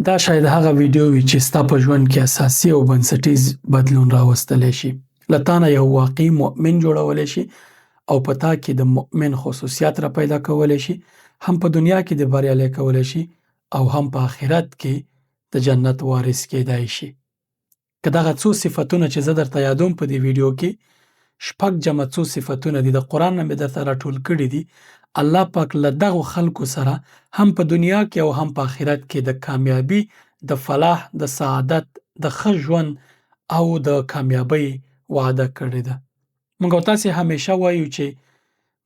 دا شاید هغه ویډیو وي چې ستا په ژوند کې اساسي او بنسټیز بدلون راوستلی شي. له تا نه یو واقعي مؤمن جوړولی شي او په تا کې د مؤمن خصوصیات را پیدا کولی شي، هم په دنیا کې دې بریالی کولی شي او هم په آخرت کې د جنت وارث کیدای شي. که دغه څو صفتونه چې زه درته یادوم په دې ویډیو کې، شپږ جمع څو صفتونه دي، د قرآن نه مې درته راټول کړي دي. الله پاک له دغو خلکو سره هم په دنیا کې او هم په آخرت کې د کامیابی، د فلاح، د سعادت، د ښه ژوند او د کامیابۍ وعده کړې ده. موږ او تاسې همیشه وایو چې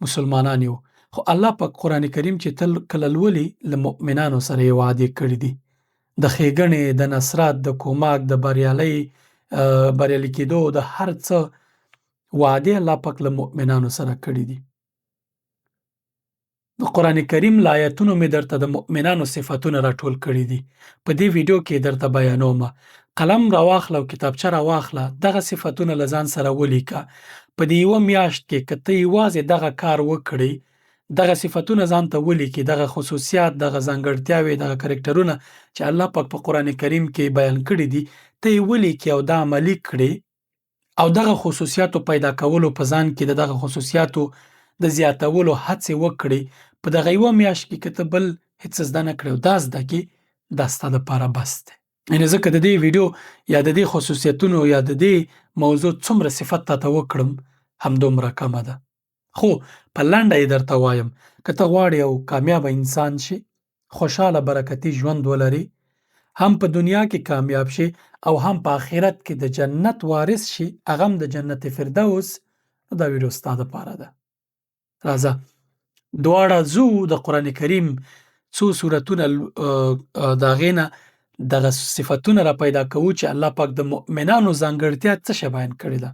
مسلمانان یو، خو الله پاک قرآن کریم چې تل کله لولي له مؤمنانو سره یې وعدې کړي دي، د ښېګڼې، د نصرت، د کومک، د بریالي کېدو، د هر څه وعدې الله پاک له مؤمنانو سره کړي دي. د قرآن کریم له آیتونو مې درته د مؤمنانو صفتونه راټول کړي دي. په دې ویډیو کې درته بیانومه. قلم راواخله او کتابچه راواخله، دغه صفتونه له ځان سره ولیکه. په دې یوه میاشت کې که ته یوازې دغه کار وکړې، دغه صفتونه ځان ته ولیکې، دغه خصوصیات، دغه ځانګړتیاوې، دغه کرکټرونه چې الله پاک په قرآن کریم کې بیان کړي دي، ته یې ولیکې او دا عملي کړې او دغه خصوصیاتو پیدا کولو په ځان کې د دغه خصوصیاتو د زیاتولو هڅې وکړې. په دغه یوه میاشت کې که ته بل هېڅ زده نه کړې او دا زده کړې، دا ستا دپاره بس دی. یعنې ځکه د دې ویډیو یا د دې خصوصیتونو یا د دې موضوع څومره صفت تاته وکړم، همدومره کمه ده. خو په لنډه یې درته وایم، که ته غواړې یو کامیابه انسان شې، خوشحاله برکتي ژوند ولرې، هم په دنیا کې کامیاب شي او هم په آخرت کې د جنت وارث شي، هغه هم د جنت فردوس، نو دا ویډیو ستا دپاره ده. راځه دواړه ځو د قرآن کریم څو سورتونه د هغې نه دغه صفتونه را پیدا کوو چې الله پاک د مؤمنانو ځانګړتیا څه شی بیان کړې ده.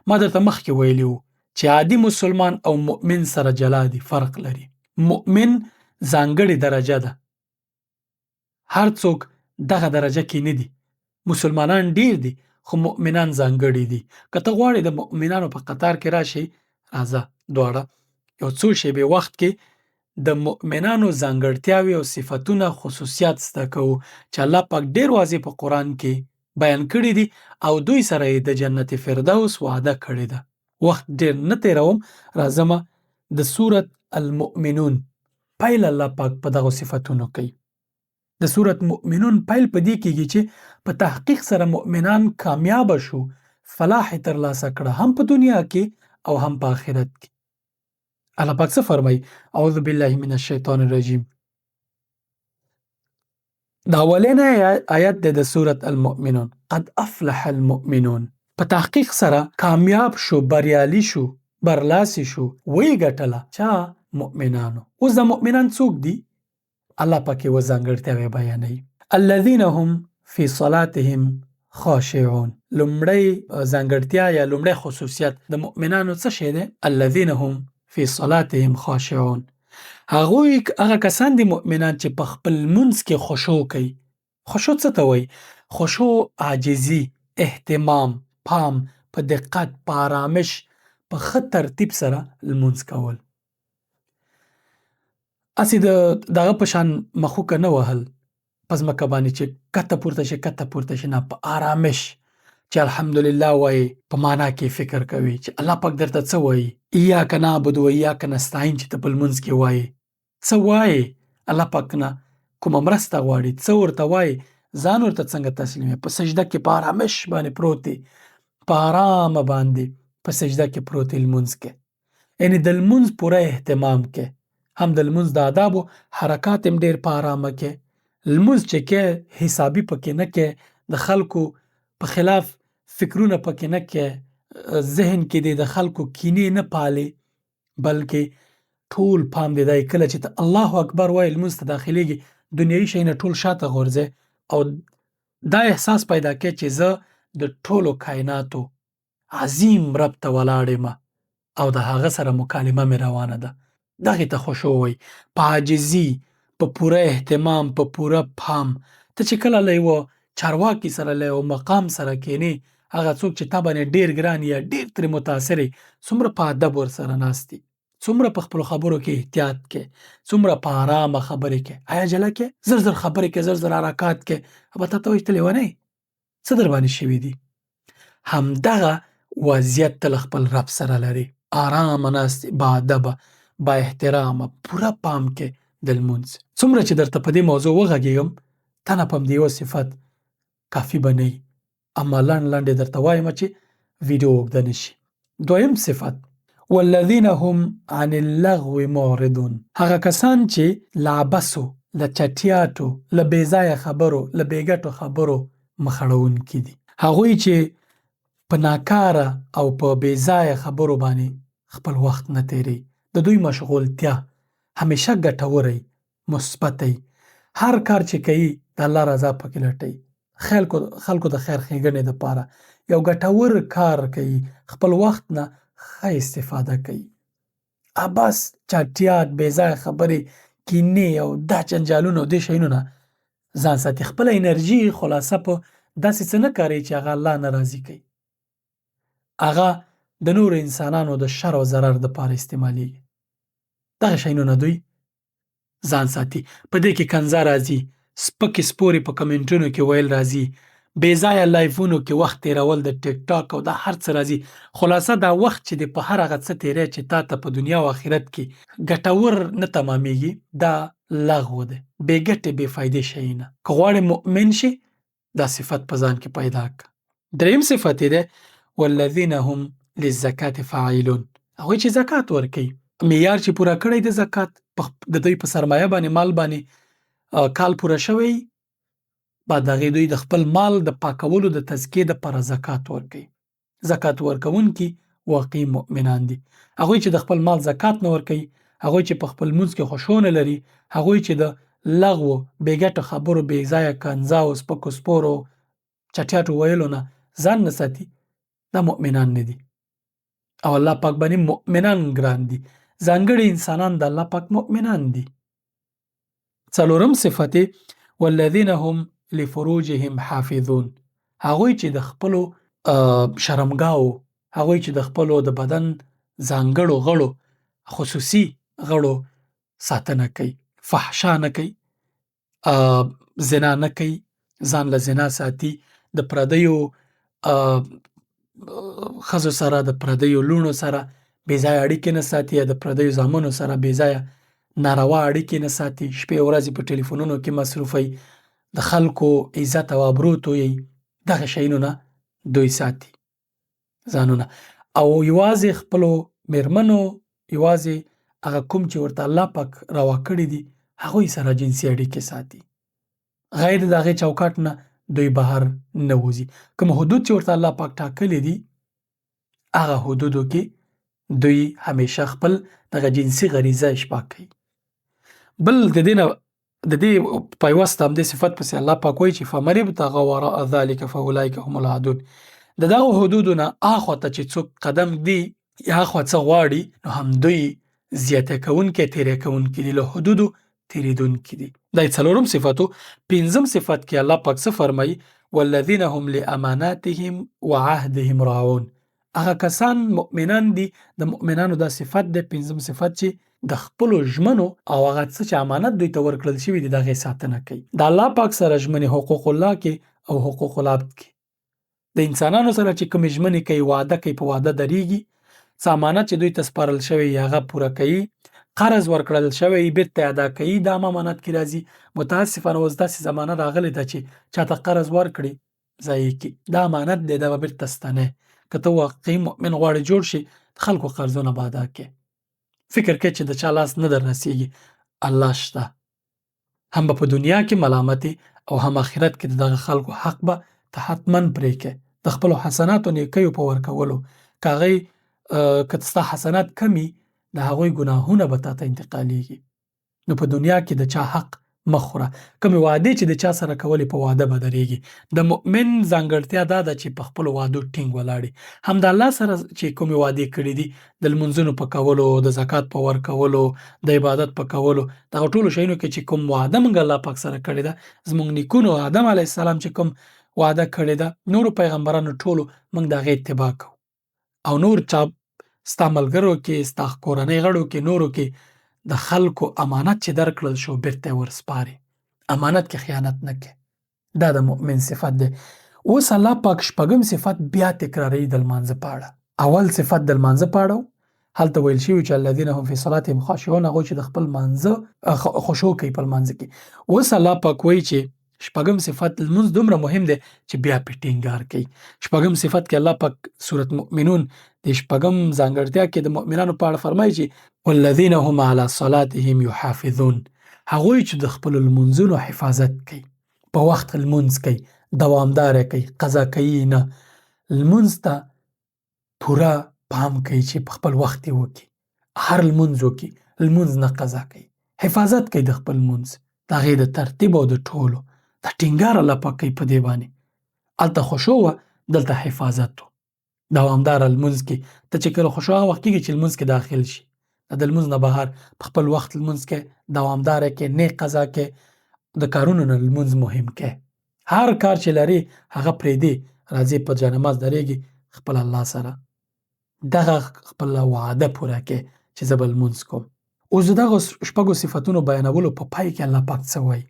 ما درته مخکې ویلي وو چې عادي مسلمان او مؤمن سره جلا دي، فرق لري. مؤمن ځانګړې درجه ده، هر څوک دغه درجه کې نه دي. مسلمانان ډیر دي خو مؤمنان ځانګړي دي. که ته غواړې د مؤمنانو په قطار کې راشې، راځه دواړه یو څو شیبې وخت کې د مؤمنانو ځانګړتیاوې او صفتونه، خصوصیات زده کوو چې الله پاک ډیر واضح په قرآن کې بیان کړي دي او دوی سره یې د جنت فردوس وعده کړې ده. وخت ډیر نه تیروم، راځم د سورت المؤمنون پیل الله پاک په دغو صفتونو کوي. د سورت مؤمنون پیل په دې کېږي چې په تحقیق سره مؤمنان کامیابه شو، فلاح یې ترلاسه کړه، هم په دنیا کې او هم په آخرت کې. الله پاک څه فرمایي؟ اعوذ بالله من الشیطان الرجیم. دا اولینی آیت دی د سورت المؤمنون. قد افلح المؤمنون، په تحقیق سره کامیاب شو، بریالي شو، برلاسي شو، ویې ګټله. چا؟ مؤمنانو. اوس د مؤمنان څوک دي؟ الله پاک یې ځانګړتیاوې بیانوي. الذین هم فی صلاتهم خاشعون. لومړی ځانګړتیا یا لومړی خصوصیت د مؤمنانو څه شی دی؟ الذین هم فی صلاتهم خاشعون. هغه کسان دي مؤمنان چې په خپل لمونځ کې خشوع کوي. خشوع څه ته وایي؟ خشوع عاجزي، اهتمام، پام، په دقت، په آرامش، په ښه ترتیب سره لمونځ کول. هسې دغه په شان مخوکه نه وهل په ځمکه باندې چې کته پورته شي کته پورته شي، نه، په آرامش چې الحمدلله وایي، په معنا کې فکر کوي چې الله پاک درته څه وایي. ایاک نعبد و ایاک نستعین چې ته په لمونځ کې وایي، څه وایي؟ الله پاک نه کومه مرسته غواړي، څه ورته وایي، ځان ورته څنګه تسلیموي. په سجده کې په آرامش باندې پروت دی، په آرامه باندې په سجده کې پروت دی لمونځ کې. یعنې د لمونځ پوره اهتمام کې، هم د لمونځ د آدابو حرکات هم ډېر په آرامه کې. لمونځ چې کې حسابي پکې نه کې، د خلکو په خلاف فکرونه پکې نه کې، ذهن کې دې د خلکو کینې نه پالې، بلکې ټول پام دې دی کله چې ته الله اکبر وایې لمونځ ته داخلېږي، دنیایي شی نه ټول شاته غورځې او دا احساس پیدا کوې چې زه د ټولو کائناتو عظیم رب ته ولاړ یم او د هغه سره مکالمه مې روانه ده. دغې ته خشوع وایي. په عاجزي، په پوره اهتمام، په پوره پام. ته چې کله له یوه چارواکي سره، له یوه مقام سره کښېنې، هغه څوک چې تا باندې ډېر ګران یا ډېر ترې متاثر یې، څومره په ادب ورسره ناست یې، څومره په خپلو خبرو کې احتیاط کې، څومره په آرامه خبرې کې. آیا جله کې زر زر خبرې کې، زر زر حرکات کې، ابا تا ته وایي ته لیونی څه در باندې شوي دي؟ همدغه وضعیت ته له خپل رب سره لري. آرامه ناستې، باادبه، با احترامه، پوره پام کې د لمونځ. څومره چې درته په دې موضوع وغږېږم ته نه په همدې یوه صفت کافي به نه وي. اما لنډ لنډ یې درته وایم چې ویډیو اوږده نه شي. دویم صفت والذین هم عن اللغو معرضون. هغه کسان چې له عبثو، له چټیاتو، له بېځایه خبرو، له بېګټو خبرو مخ اړوونکي دي. هغوی چې په ناکاره او په بېځایه خبرو باندې خپل وخت نه تېروي. د دوی مشغولتیا همیشه ګټوره وي، مثبته وي. هر کار چې کوي د الله رضا پکې لټوي. خلکو د خیر ښېګڼې دپاره یو ګټور کار کوي، خپل وخت نه ښه استفاده کوي. بس چټیات، بېځایه خبرې، کینې او دا جنجالونه او دې شیانو نه ځان ساتي. خپله انرژي خلاصه په داسې څه نه کاروي چې هغه الله نه راضي کوي. هغه د نورو انسانانو د شر او ضرر دپاره استعمالیږي. دغه شیانو نه دوی ځان ساتي. په دې کې کنځا راځي، سپکې سپورې په کمنټونو کې ویل راځي، بېځایه لایفونو کې وخت تېرول د ټیک ټاک او دا هر څه راځي. خلاصه دا وخت چې دی په هر هغه څه تېری چې تا ته په دنیا او آخرت کې ګټور نه تمامېږي، دا لغو دی، بې ګټې بې فایدې شیونه. که غواړې مؤمن شي دا صفت په ځان کې پیدا کړه. دریم صفت یې دی والذین هم للزکات فاعلون. هغوی چې زکات ورکوي، معیار چې پوره کړی د زکات د دوی په سرمایه باندې، مال باندې کال پوره شوی، بعد هغې دوی د خپل مال د پاکولو د تزکیې دپاره زکات ورکوي. زکات ورکوونکي واقعي مؤمنان دي. هغوی چې د خپل مال زکات نه ورکوي، هغوی چې په خپل لمونځ کې خشوع نه لري، هغوی چې د لغو، بې ګټو خبرو، بې ځایه کنځاو، سپکو سپورو، چټیاتو ویلو نه ځان نه ساتي، دا مؤمنان نه دي. او الله پاک باندې مؤمنان ګران دي. ځانګړي انسانان د الله پاک مؤمنان دي. څلورم صفت والذین هم لفروجهم حافظون. هغوی چې د خپلو شرمګاو، هغوی چې د خپلو د بدن ځانګړو غړو، خصوصي غړو ساتنه کوي، فحشا نه کوي، زنا نه کوي، ځان له زنا ساتي، د پردیو ښځو سره، د پردیو لوڼو سره بېځایه اړیکې نه ساتي، یا د پردیو زامنو سره بېځایه ناروا اړیکې نه ساتي، شپې ورځې په ټلیفونونو کې مصروفوي، د خلکو عزت او ابرو تویي. دغه شیانو نه دوی ساتي ځانونه. او یوازې خپلو میرمنو، یوازې هغه کوم چې ورته الله پاک روا کړي دي، هغوی سره جنسي اړیکې ساتي. غیر د هغې چوکاټ نه دوی بهر نه وځي. کوم حدود چې ورته الله پاک ټاکلي دي، هغه حدودو کې دوی همیشه خپل دغه جنسي غریزه اشباع کوي. بل د دې پیوست همدې صفت پسې الله پاک وایي چې فمن ابتغى وراء ذلك فاولئک هم العادون. د دغه حدودو نه اخوا ته چې څوک قدم دی، یا اخوا څه غواړي، نو هم دوی زیاته کوونکي، تیری کوونکي دي، له حدودو تیریدونکي دي. دا یې څلورم صفتو. پنځم صفت کې الله پاک څه فرمایي؟ والذین هم لاماناتهم وعهدهم راعون. هغه کسان مؤمنان دي، د مؤمنانو دا صفت دی، پنځم صفت چې د خپلو ژمنو او هغه څه چې امانت دوی ته ورکړل شوي دي، د هغې ساتنه کوي. د الله پاک سره ژمنې حقوق الله کې او حقوق العبد کې، د انسانانو سره چې کومې ژمنې کوي، وعده کوي، په وعده درېږي، څه امانت چې دوی ته سپارل شوی هغه پوره کوي، قرض ورکړل شوی بیرته ادا کوي، دا هم امانت کې راځي. متاسفانه اوس داسې زمانه راغلې ده چې چاته قرض ورکړي ضایع کړي، دا امانت دی، دا به بیرته ستنې. که ته واقعي مؤمن غواړې جوړ شي، د خلکو قرضونه به ادا کړې. فکر کوي چې د چا لاس نه در رسېږي، الله شته. هم به په دنیا کې ملامتې او هم آخرت کې د دغه خلکو حق به ته حتما پرې کوې، د خپلو حسناتو نیکیو په ورکولو. که هغوی که ستا حسنات کمي، د هغوی ګناهونه به تا ته انتقالېږي. نو په دنیا کې د چا حق مه خوره. کومې وعدې چې د چا سره کولې، په وعده به درېږي. د مؤمن ځانګړتیا دا ده چې په خپلو وعدو ټینګ ولاړي. هم د الله سره چې کومې وعدې کړي دي، د لمونځونو په کولو، د زکات په ورکولو، د عبادت په کولو، دغه ټولو شیانو کې چې کوم وعده موږ الله پاک سره کړې ده، زموږ نیکونو آدم علیه السلام چې کوم وعده کړې ده، نورو پیغمبرانو ټولو موږ د هغې اتباع کوو. او نور چا ستا ملګرو کې، ستا کورنۍ غړو کې، نورو کې د خلکو امانت چې درکړل شو بیرته یې ورسپارې. امانت کې خیانت نه کوې. دا د مؤمن صفت دی. اوس الله پاک شپږم صفت بیا تکراروي د لمانځه په اړه. اول صفت د لمانځه په اړه هلته ویل شوي چې الذین هم فی صلاتهم خاشعون، هغوی چې د خپل لمانځه خشوع کوي په لمانځه کې. اوس الله پاک وایي چې شپږم صفت لمونځ دومره مهم دی چې بیا پې ټینګار کوي. شپږم صفت کې الله پاک سورت مؤمنون د شپږم ځانګړتیا کې د مؤمنانو په اړه فرمایي چې والذین هم علی صلاتهم یحافظون، هغوی چې د خپلو لمونځونو حفاظت کوي، په وخت لمونځ کوي، دوامداره کوي، قضا کوي نه. لمونځ ته پوره پام کوي چې په خپل وخت یې وکړي، هر لمونځ وکړي، لمونځ نه قضا کوي، حفاظت کوي د خپل لمونځ، د هغې د ترتیب او د ټولو دا ټینګار الله پاک کوي په دې باندې. هلته خشوع وه، دلته حفاظت و. دوامداره لمونځ کې ته چې کله خشوع هغه وخت کېږي چې لمونځ کې داخل شي، د لمونځ نه بهر په خپل وخت لمونځ کې دوامداره کې، نه قضا کې، د کارونو نه لمونځ مهم کې. هر کار چې لري هغه پرېږدي، راځي په جانماز درېږي خپل الله سره، دغه خپل وعده پوره کې چې زه به لمونځ کوم. اوس د دغه شپږو صفتونو بیانولو په پای کې الله پاک څه وایي؟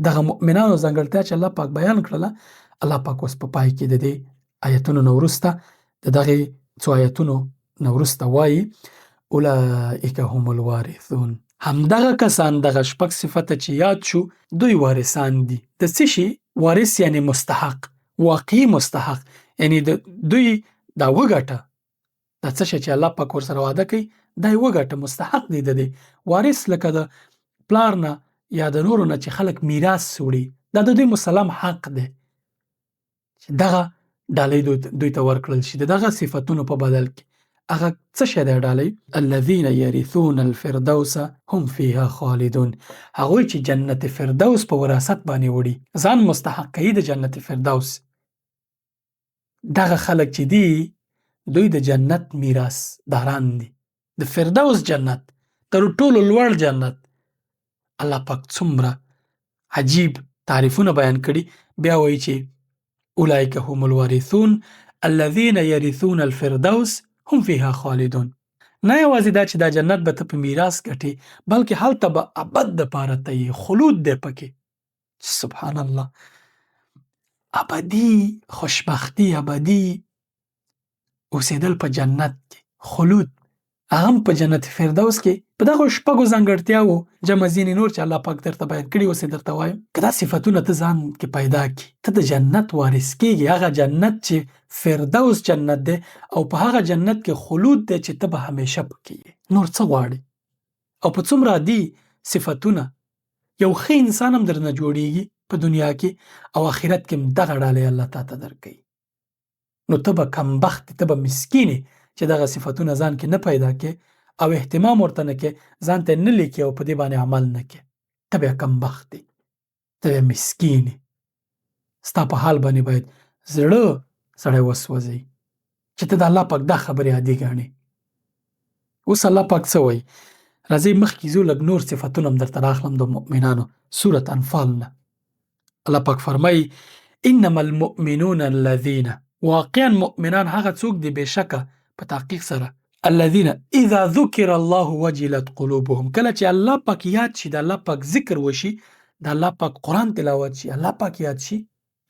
دغه مؤمنانو ځانګړتیا چې الله پاک بیان کړله، الله پاک اوس په پای کې د دې آیتونو نه وروسته، د دغې څو آیتونو نه وروسته وایي اولئک هم الوارثون، همدغه کسان، دغه شپږ صفته چې یاد شو، دوی وارثان دي. د څه شي؟ وارث یعنی مستحق، واقعي مستحق، یعنی دوی دا وګټه، دا څه شی چې الله پاک ورسره وعده کوي دا یې وګټه، مستحق دی د دې. وارث لکه د پلار نه یا د نورو نه چې خلک میراث وړي، دا د دوی مسلم حق دی چې دغه ډالۍ دوی ته ورکړل شي د دغه صفتونو په بدل کې. هغه څه شی دی ډالۍ؟ الذین یرثون الفردوس هم فیها خالدون، هغوی چې جنت فردوس په وراثت باندې وړي، ځان مستحق کوي د جنت فردوس. دغه خلک چې دي دوی د جنت میراث داران دي، د فردوس جنت، تر ټولو لوړ جنت. الله پاک څومره عجیب تعریفونه بیان کړي. بیا وایي چې اولئک هم الوارثون الذین یرثون الفردوس هم فیها خالدون. نه یوازې دا چې دا جنت به ته په میراث ګټې، بلکې هلته به ابد دپاره ته یې، خلود دی پکې. سبحان الله، ابدي خوشبختی، ابدي اوسېدل په جنت کې، خلود، هغه هم په جنت فردوس کې. په دغه شپږو ځانګړتیاوو جمع ځینې نور چې الله پاک درته بیان کړي، اوس یې درته وایم. که دا صفتونه ته ځان کې پیدا کړي، ته د جنت وارث کېږي، هغه جنت چې فردوس جنت دی، او په هغه جنت کې خلود دی چې ته به همیشه پکې یې. نور څه غواړې؟ او په څومره عادي صفتونه یو ښه انسان هم درنه جوړېږي په دنیا کې، او آخرت کې هم دغه ډالۍ الله تا ته درکوي. نو ته به کمبختې، ته به مسکینې چې دغه صفتونه ځان کې نه پیدا کې او اهتمام ورته نه کې، ځان ته نه لیکي او په دې باندې عمل نه کې، ته بیا کمبختې، ته بیا مسکینې. ستا په حال باندې باید زړه سړی وسوځي چې ته د الله پاک دا خبرې عادي ګڼې. اوس الله پاک څه وایي؟ راځئ مخکې ځو، لږ نور صفتونه هم درته راخلم د مؤمنانو. سورت انفال نه الله پاک فرمایي انما المؤمنون الذین، واقعا مؤمنان هغه څوک دي بېشکه په تحقیق سره، الذین اذا ذکر الله وجلت قلوبهم، کله چې الله پاک یاد شي، د الله پاک ذکر وشي، د الله پاک قرآن تلاوت شي، الله پاک یاد شي،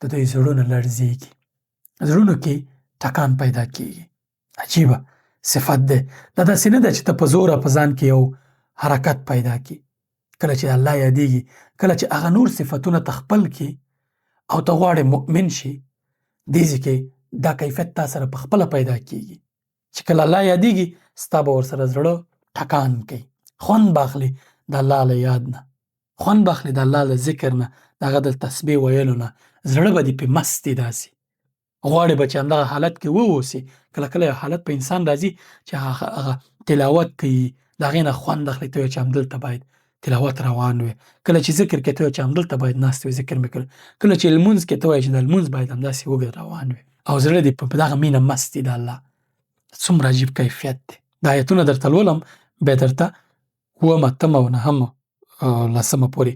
د دوی زړونه لړزېږي، زړونو کې ټکان پیدا کېږي. عجیبه صفت دی. دا داسې نه ده چې ته په زوره په ځان کې یو حرکت پیدا کړي. کله چې الله یادېږي، کله چې هغه نور صفتونه ته خپل کړي او ته غواړې مؤمن شي، دې ځای کې دا کیفیت تا سره په خپله پیدا کېږي چې کله الله یادېږي، ستا به ورسره زړه ټکان کوي، خوند به اخلي د الله له یاد نه، خوند به اخلي د الله له ذکر نه، د هغه د تسبیح ویلو نه، زړه به دې پې مست وي. داسې غواړې به چې همدغه حالت کې واوسې. کله کله یو حالت په انسان راځي چې هغه تلاوت کوي، د هغې نه خوند اخلي، ته وایې چې همدلته باید تلاوت روان وي. کله چې ذکر کوې ته وایې چې همدلته باید ناست وي، ذکر مې کړ. کله چې لمونځ کوې ته وایې چې د لمونځ باید همداسې وږی روان وي، او زړه دې په دغه مینه مست وي د الله. څومره عجیب کیفیت دی. دا آیتونه درته لولم، بیا درته اوومه، اتمه او نهمه لسمه پورې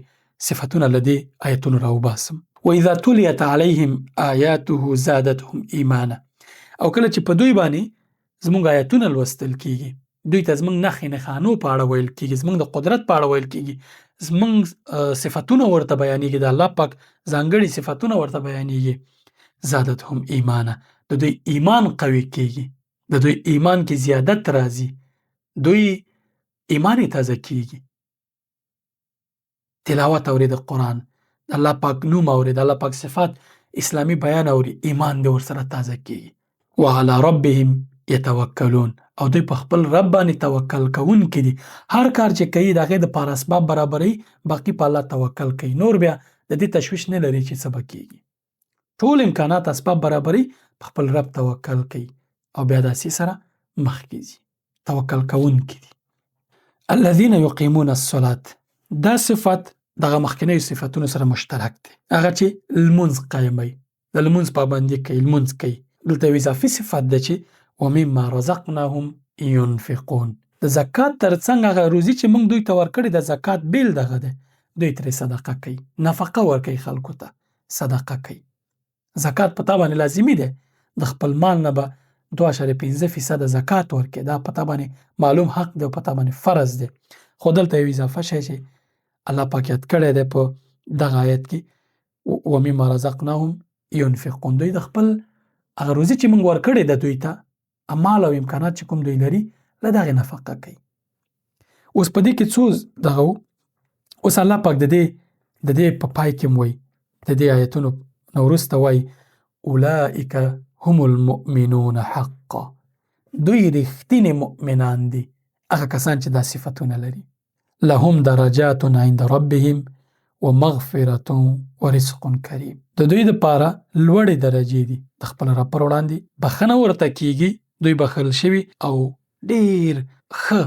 صفتونه له دې آیتونو راوباسم. وَإِذَا تُلِيَتْ عَلَيْهِمْ آیاته زادتهم ایمانا، او کله چې په دوی باندې زموږ آیتونه لوستل کیږي، دوی ته زموږ نښې نښانو په اړه ویل کیږي، زموږ د قدرت په اړه ویل کیږي، زموږ صفتونه ورته بیانېږي، د الله پاک ځانګړي صفتونه ورته بیانېږي. زادتهم ایمانا، د دوی ایمان قوي کیږي، د دوی ایمان کې زیادت راځي، دوی ایمان یې تازه کیږي. تلاوت اوري د قرآن، د الله پاک نوم اوري، د الله پاک صفات اسلامي بیان اوري، ایمان دې ورسره تازه کیږي. وعلى ربهم یتوکلون، او دوی په خپل رب باندې توکل کوونکي دي. هر کار چې کوي د هغې دپاره اسباب برابروي، باقي په الله توکل کوي، نور بیا د دې تشویش نه لري چې څه به کیږي. ټول امکانات اسباب برابروي، په خپل رب توکل کوي او بیا داسې سره مخکې ځي. توکل کوونکي دي. الذين يقيمون الصلاة، دا صفت دغه مخکنیو صفتونو سره مشترک دی، هغه چې لمونځ قایموي، د لمونځ پابندي کوي، لمونځ کوي. دلته یو اضافي صفت ده چې ومما رزقناهم ينفقون، د زکات ترڅنګ هغه روزي چې موږ دوی ته ورکړې د زکات بیل دغه ده، دوی ترې صدقه کوي، نفقه ورکوي، خلکو ته صدقه کوي. زکات په تا باندې لازمي دی، د خپل مال نه به 2.5% زکات ورکړي، دا په تا باندې معلوم حق دی او په تا باندې فرض دی. خو دلته یو اضافه شی چې الله پاک یاد کړی دی په دغه آیت کې، ومما رزقناهم ينفقون، دوی د خپل هغه روزي چې موږ ورکړې ده دوی ته، مال او امکانات چې کوم دوی لري، له دغې نفقه کوي. اوس په دې کې څو دغه اوس الله پاک د دې په پای کې وایي، د دې آیتونو نه وروسته وایي اولئک هم المؤمنون حقا، دوی رښتینې مؤمنان دي، هغه کسان چې دا صفتونه لري. لهم درجات عند ربهم ومغفرة ورزق کریم، د دوی دپاره لوړې درجې دي، د خپل رب پر وړاندې بخښنه ورته کیږي، دوی بخښل شوي او ډیر ښه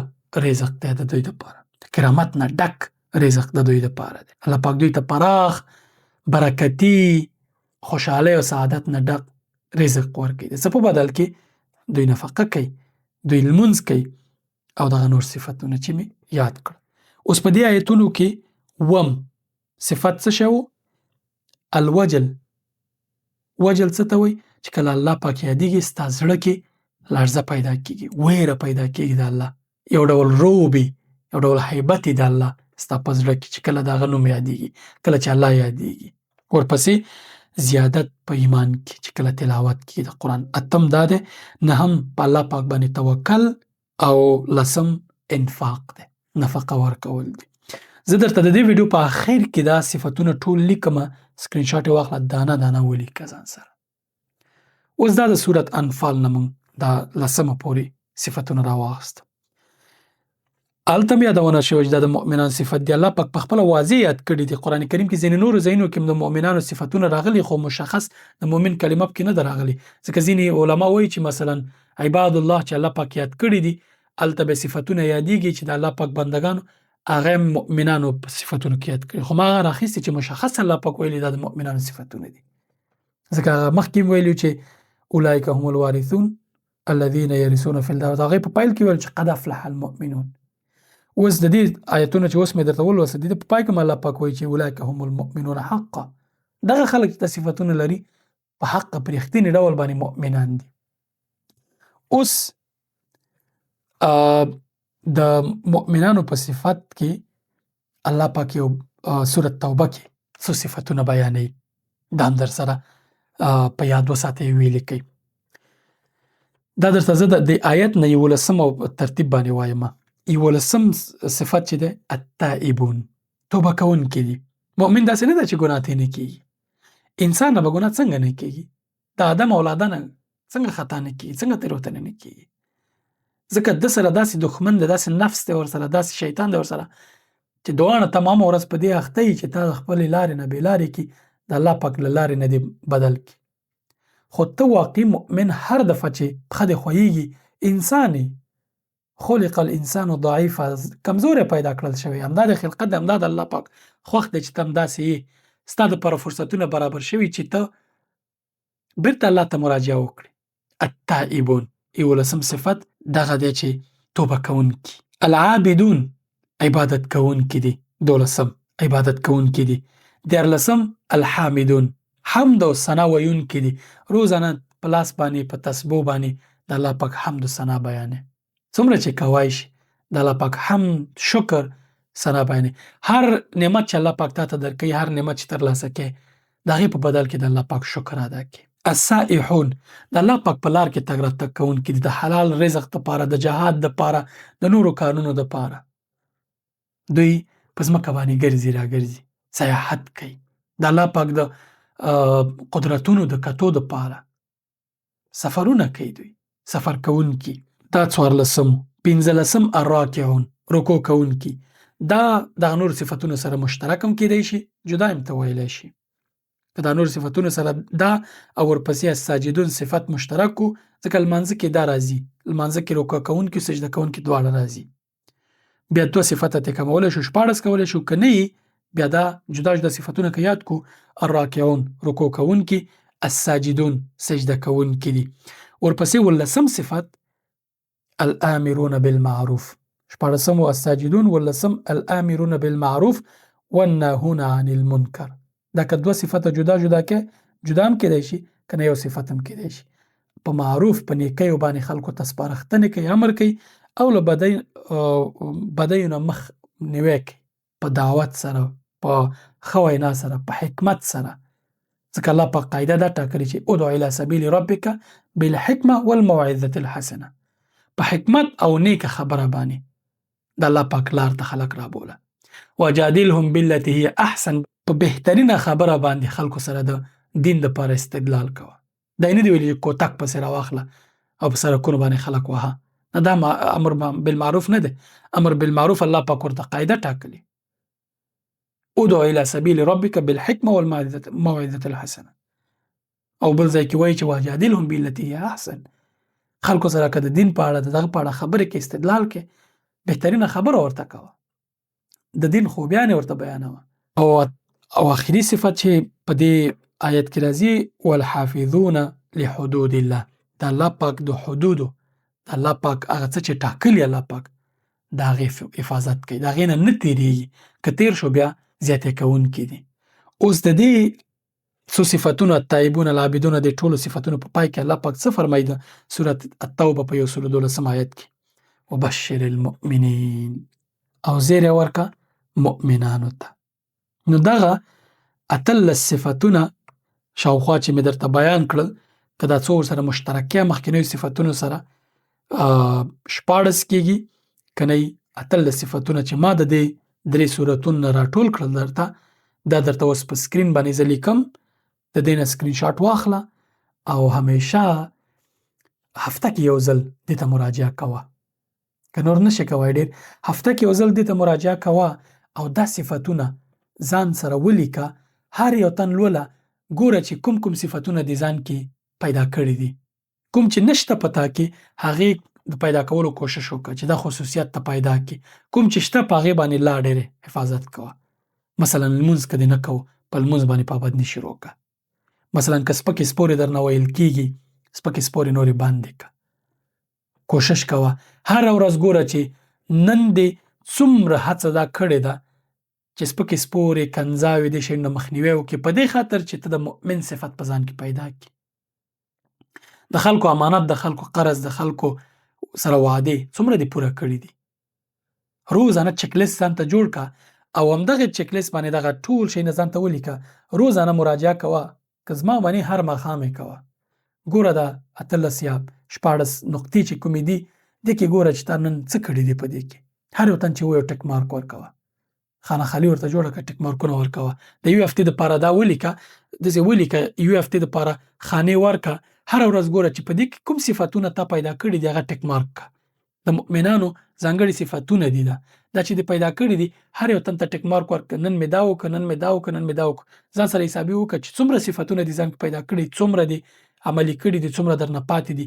رزق دی د دوی دپاره، کرامت نه ډک رزق د دوی دپاره دی. الله پاک دوی ته پراخ برکتي خوشحالۍ او سعادت نه ډک رزق ورکوي. د څه په بدل کې دوی نفقه کوي، دوی لمونځ کوي او دغه نور صفتونه چې مې یاد کړ. اوس په دې آیتونو کې وم صفت څه شی و؟ الوجل. وجل څه ته وایي؟ چې کله الله پاک یادېږي ستا زړه کې لړزه پیدا کېږي، ویره پیدا کېږي د الله، یو ډول روب وي، یو ډول هیبت د الله ستا په زړه کې چې کله د هغه نوم یادېږي، کله چې الله یادېږي. ورپسې زیادت په ایمان کې چې کله تلاوت کېږي د قرآن. اتم دا دی، نهم په الله پاک باندې توکل، او لسم انفاق دی، نفقه ورکول دی. زه درته د دې ویډیو په آخر کې دا صفتونه ټول لیکم، سکرین شاټ یې واخله، دانه دانه ولیکه ځان سره. اوس دا د سورت انفال نه موږ دا لسمه پورې صفتونه راواخیستل. هلته هم یادونه شوې چې دا د مؤمنانو صفت دی. الله پاک په خپله واضح یاد کړي دي. قرآن کریم کې ځینې نورو ځایونو کې هم د مؤمنانو صفتونه راغلي، خو مشخص د مؤمن کلمه پکې نه ده راغلي، ځکه ځینې علما وایي چې مثلا عباد الله چې الله پاک یاد کړي دي، هلته به صفتونه یادېږي چې د الله پاک بندګانو هغه هم مؤمنانو په صفتونو کې یاد کړي، خو ما هغه راخیستې چې مشخص الله پاک ویلي دا د مؤمنانو صفتونه دي، ځکه هغه مخکې هم ویلي چې اولئک هم الوارثون الذین یرثون فی الارض، هغې په پیل کې ویل چې قد افلح المؤمنون. اوس د دې آیتونه چې اوس مې درته ولوستل، د دې په پای کې الله پاک وایي چې اولئک هم المؤمنون حقا، دغه خلک چې صفتونه لري په حق په رښتیني ډول باندې مؤمنان دي. اوس د مؤمنانو په صفت کې الله پاک یو سورت توبه کې څو صفتونه بیانوي، دا هم در سره په یاد وساتئ، ویې لیکئ. دا درته زه د آیت نه 11 ترتیب باندې وایم. 11 صفت چې دی التائبون، توبه کوونکي دي. مؤمن داسې نه ده چې ګناه ترې نه کېږي، انسان نه به ګناه څنګه نه کېږي، د آدم اولاده نه څنګه خطا نه کېږي، څنګه تېروتنه نه کېږي، ځکه ده سره داسې دښمن دی، داسې نفس دی ورسره، داسې شیطان دی ورسره چې دواړه تمامه ورځ په دې اخته یي چې تا د خپلې لارې نه بې لارې کړي، د الله پاک له لارې نه دې بدل کړي. خو ته واقعي مؤمن هر دفعه چې پښه دې خویېږي، انسان یې، خلق الانسان ضعیفا، کمزوری پیدا کړل شوی، همدا د خلقت دی، همدا د الله پاک خوښ دی چې ته همداسې یې، ستا دپاره فرصتونه برابر شوي چې ته بیرته الله ته مراجعه وکړې. التائبون 11 صفت دغه دی چې توبه کوونکي. العابدون عبادت کوونکي دي، 12 عبادت کوونکي دي. 14 الحامدون حمد او ثنا ویونکي دي، روزانه په لاس باندې په تسبیح باندې د الله پاک حمد و ثنا بیانې. څومره چې کوای شي د الله پاک حمد، شکر، ثنا بیانې. هر نعمت چې الله پاک تاته درکوي، هر نعمت چې ترلاسه کوې، د هغې په بدل کې د الله پاک شکر ادا کړې. السائحون د الله پاک په لار کې تګ راتګ کوونکي دي، د حلال رزق دپاره، د جهاد دپاره، د نورو کارونو دپاره. دوی په ځمکه باندې ګرځي راګرځي، سیاحت کوي، د الله پاک د قدرتونو د کتو دپاره سفرونه کوي. دوی سفر کوونکي. دا 14. 15 الراکعون رکوع کوونکي. دا دغه نور صفتونو سره مشترک هم کیدای شي، جدا هم ته ویلی شي. که دا نور صفتونو سره دا او ورپسې الساجدون صفت مشترک و، ځکه لمانځه کې دا راځي، لمانځه کې رکوع کوونکي سجده کوونکي دواړه راځي. بیا 2 صفته ته کمولی شو، 14 کولی شو، که نه بیا دا جدا جدا صفتونه که یاد کو، الراکعون رکوع کوونکي، الساجدون سجده کوونکي دي. ورپسې 14 صفت الآمرون بالمعروف. 14 الساجدون، 14 الآمرون بالمعروف والناهون عن المنکر. دا که 2 صفته جدا جدا کې، جدا هم کېدای شي، که نه یو صفت هم کېدای شي. په معروف، په نیکیو باندې خلکو ته سپارښتنې کوي، امر کوي، او له بدیو نه مخ نیوی کوي، په دعوت سره، په ښه وینا سره، په حکمت سره. ځکه الله پاک قاعده دا ټاکلې چې ادع الی سبیل ربک بالحکمه والموعظة الحسنه. په حکمت او نیکه خبره باندې د الله پاک لار ته خلک رابوله. وجادلهم بالتي هي احسن، په بهترینه خبره باندې خلکو سره د دین دپاره استدلال کوه. دا نه دی ویلي چې کوتک پسې راواخله او په سړکونو باندې خلک وهه. نه، دا امر بالمعروف نه دی. امر بالمعروف الله پاک ورته قاعده ټاکلې، ادع الی سبیل ربک بالحکمه والموعظة الحسنه. او بل ځای کې وایي چې وجادلهم بالتي هي احسن. خلکو سره که د دین په اړه، دغه په اړه خبرې کې، استدلال کې، بهترینه خبره ورته کوه، د دین خوبیانې ورته بیانوه. او آخري صفت چې په دې آیت کې راځي، والحافظون لحدود الله. د الله پاک د حدودو، د الله پاک هغه څه چې ټاکلي الله پاک، د هغې حفاظت کوي، د هغې نه تېرېږي. که تېر شو بیا زیاتې کوونکي دي. اوس د دې څو صفتونو، التائبون العابدون، د ټولو صفتونو په پای کې الله پاک څه فرمایي د سورة التوبه په 112 آیت کې؟ وبشر المؤمنین، او زیری ورکه مؤمنانو ته. نو دغه 18 صفتونه شاوخوا چې مې درته بیان کړل، که دا څو ورسره مشترکه مخکینیو صفتونو سره 14 کېږي، که نه 18 صفتونه چې ما د دې 3 صورتونو نه راټول کړل درته، دا درته اوس په سکرین باندې زه لیکم. د دې نه سکرین شاټ واخله او همیشه هفته کې یو ځل دې ته مراجعه کوه. که نور نشي کوای ډېر، هفته کې یو ځل دې ته مراجعه کوه او دا صفتونه ځان سره ولیکه. هر یو تن لوله، ګوره چې کوم کوم صفتونه دې ځان کې پیدا کړي دي، کوم چې نشته په تا کې هغې د پیدا کولو کوشش وکړه چې دا خصوصیت ته پیدا کړي. کوم چې شته په هغې باندې لا ډېرې حفاظت کوه. مثلا لمونځ که دې نه کوو، په لمونځ باندې پابندي شروع کړه. مثلا که سپکې سپورې درنه ویل کېږي، سپکې سپورې نورې بندې کړه. کوشش کوه هره ورځ ګوره چې نن دې څومره هڅه دا کړې ده چې سپکې سپورې، کنځاوې، دې شیانو نه مخنیوی وکړې، په دې خاطر چې ته د مؤمن صفت په ځان کې پیدا کړي. د خلکو امانت، د خلکو قرض، د خلکو سره وعدې څومره دې پوره کړي دي. روزانه چک لیست ځان ته جوړ کړه او همدغې چک لیست باندې دغه ټول شیونه ځان ته ولیکه. روزانه مراجعه کوه، که زما باندې هر ماښام یې کوه. ګوره دا 18 یا 14 نقطې چې کومې دي، دې کې ګوره چې تا نن څه کړي دي په دې کې. هر یو تن چې وایي ټک مارک ورکوه، خانه خالي ورته جوړه کړه، ټک مارکونه ورکوه. د یو هفتې دپاره دا ولیکه، داسې ولیکه، یو هفتې دپاره خانې ورکه. هره ورځ ګوره چې په دې کې کوم صفتونه تا پیدا کړي دي، هغه ټک مارک کړه. د مؤمنانو ځانګړي صفتونه دي دا چې دې پیدا کړي دي، هر یو تن ته ټک مارک ورکړه. نن مې دا وکړه، نن مې دا وکړه، نن مې دا وکړه. ځان سره حسابي وکړه چې څومره صفتونه دې ځان کې پیدا کړي، څومره دې عملي کړي دي، څومره درنه پاتې دي.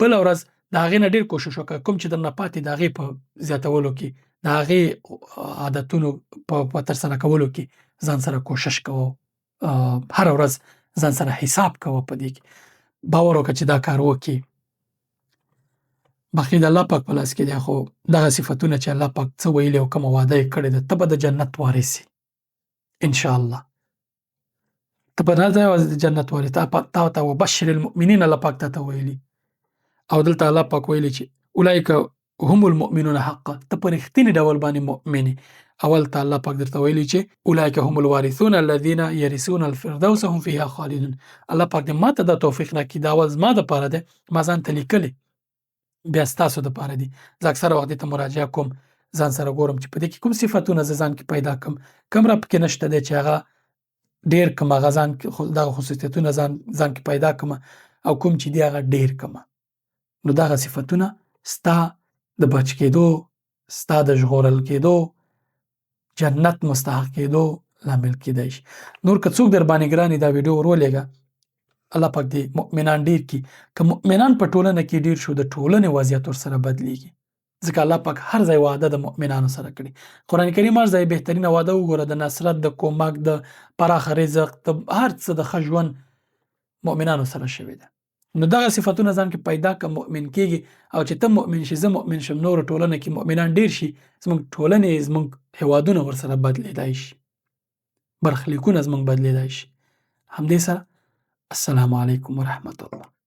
بله ورځ د هغې نه ډېر کوشش وکړه، کوم چې درنه پاتې د هغې په زیاتولو کې، د هغې عادتونو په ترسره کولو کې ځان سره کوشش کوه. هره ورځ ځان سره حساب کوه په دې کې. باور وکړه چې دا کار وکړي. باقي د الله پاک په لاس کې دی، خو دغه صفتونه چې الله پاک څه ویلي او کومه وعده یې کړې ده، ته به د جنت وارث یې انشاءالله. ته به نه یوازې د جنت وارث، تا ته وبشر المؤمنین الله پاک تا ته ویلي. او دلته الله پاک ویلي چې اولئک هم المؤمنون حقا، ته په رښتیني ډول باندې مؤمن یې. اول ته الله پاک درته ویلي چې اولئک هم الوارثون الذین یرثون الفردوس هم فیها خالدون. الله پاک دې ماته دا توفیق راکړي، دا اول زما دپاره دی، ما ځان ته لیکلی، بیا ستاسو دپاره دي. زه اکثره وخت دې ته مراجعه کوم، ځان سره ګورم چې په دې کې کوم صفتونه زه ځان کې پیدا کړم، کوم را پکې نشته دی چې هغه ډېر کړم، هغه ځان کې دغه خصوصیتونه ځان کې پیدا کړم، او کوم چې دي هغه ډېر کړم. نو دغه صفتونه ستا د بچ کېدو، ستا د ژغورل کېدو، جنت مستحق کېدو لامل کېدای شي. نور که څوک در باندې ګرانې دا ویډیو ورولېږه، الله پاک دې مؤمنان ډېر کړي. که مؤمنان په ټولنه کې ډېر شو، د ټولنې وضعیت ورسره بدلېږي، ځکه الله پاک هر ځای وعده د مؤمنانو سره کړي. قرآن کریم هر ځای بهترینه وعده وګوره، د نصرت، د کومک، د پراخه رزق، د هر څه د ښه ژوند مؤمنانو سره شوې ده. نو دغه صفتونه ځان کې پیدا کړه، مؤمن کېږي. او چې ته مؤمن شې، زه مؤمن شم، نور ټولنه کې مؤمنان ډېر شي، زموږ ټولنې، زموږ هېوادونه ورسره بدلېدای شي، برخلیکونه زموږ بدلېدای شي. همدې سره السلام علیکم ورحمة الله.